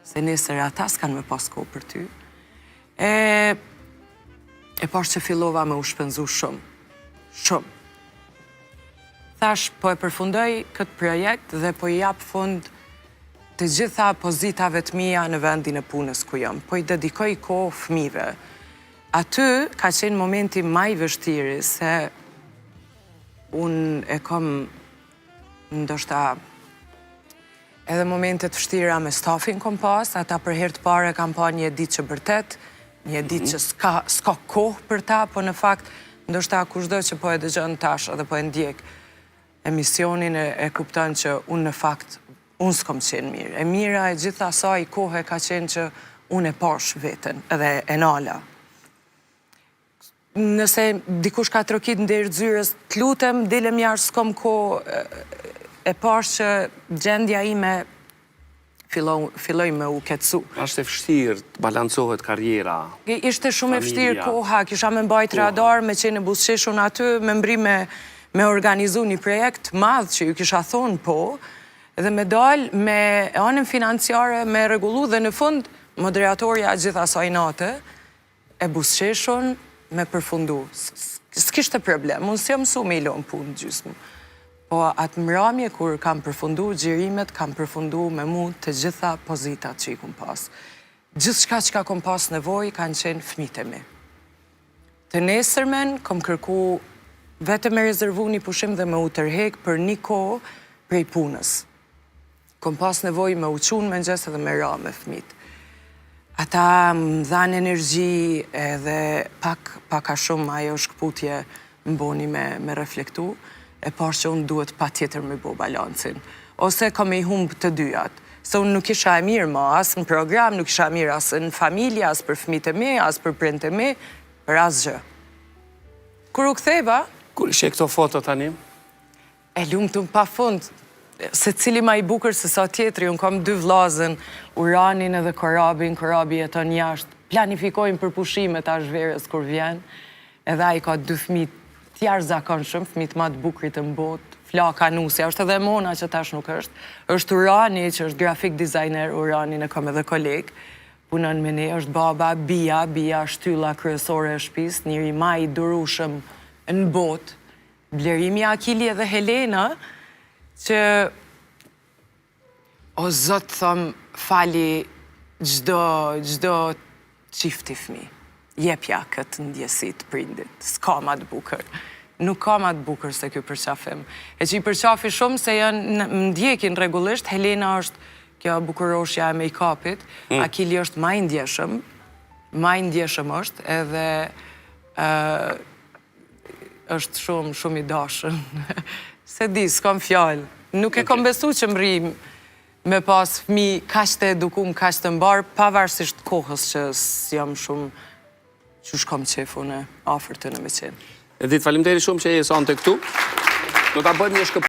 se nesër ata s'kan me pas kohë për ty. E pas që fillova me u shpenzu shumë. Shumë. Thash, po e përfundoj këtë projekt dhe po i jap fund të gjitha pozitave të mia në vendin e punës ku jam. Po i dedikoj kohë fëmijëve. Aty ka qenë momenti më i vështirë se unë e kam ndoshta edhe momentet vështira me stafin kom pas, ata për herë të parë kam pa një ditë që bërtet, një ditë që s'ka kohë për ta, po në fakt, ndoshta kushdo që po e dëgjon tash edhe po e ndjek emisionin e kupton që unë në fakt, unë s'kom qenë mirë. E mira e gjitha asaj kohë ka qenë që unë e pash veten edhe e nala. Nëse dikush ka trokit ndër zyrës, të lutem, dilem jashtë, s'kom kohë, e pash që gjendja ime filloj me u ketsu. Ashtë e fështirë të balancohet karjera? Ishte shumë e fështirë koha, kisha me mbajt radar, me qenë buzëqeshun aty, me mbri me organizu një projekt madh që ju kisha thonë po, dhe me dal me anën financiare, me regullu dhe në fund, moderatorja gjitha asaj natë, e buzëqeshun me përfundu. S'kishte problem, unë si mësu me i lonë punë gjysmë. Po atë mramje kur kam përfundu gjirimet, kam përfundu me mu të gjitha pozitat që i kum pas. Gjithë shka që ka kum pas nevoj, kanë qenë fëmijët e mi. Të nesërmen, kom kërku vetëm me rezervu një pushim dhe me u tërhek për një kohë prej punës. Kom pas nevoj me uqun me njës edhe me ra me fëmijët. Ata më dhanë energji edhe pak a shumë ajo shkputje më boni me reflektu, e pash që unë duhet pa tjetër me bo balancin. Ose kom i humbë të dyjat. Se unë nuk isha e mirë ma, asë në program, nuk isha e mirë asë në familje, asë për fëmijët e mi, asë për prindët e mi, për asë gjë. Kur u ktheva... Kur ishe këto foto tani? E lumë të më pa fund. Se cili ma i bukër se sa tjetëri, unë kam 2 vllazën, Uranin edhe Korabin, Korabi jeton jashtë, planifikojnë për pushimet ashtë verës kur vjen, edhe a i ka 2 fëmijë tjarë zakonshëm, fëmijët ma të bukrit të mbot, Flaka Nusja, është edhe Mona që tash nuk është Urani që është grafik designer, Uranin e kam edhe kolegë, punon me ne, është baba, Bia shtylla kryesore e shtëpisë, njëri ma i durushëm në botë, Blerimi Akili edhe Helena, që o zotë thëmë fali gjdo qifti fmi. Jepja këtë ndjesit prindit. S'ka ma të bukër. Nuk ka ma të bukër se kjo përqafim. E që i përqafi shumë se janë më ndjekin regullisht. Helena është kjo bukuroshja e make-upit. Akili është ma i ndjeshëm. Ma i ndjeshëm është edhe është shumë i dashën. Se di, s'kam fjallë. Nuk e kom besu që më rrim me pas fëmi kaq të edukum, kaq të mbarë, pavarësisht kohës që jam shumë që shkom qefu në afer të në me qenë. Edith, faleminderit shumë që e sonte këtu. Do ta bëjmë një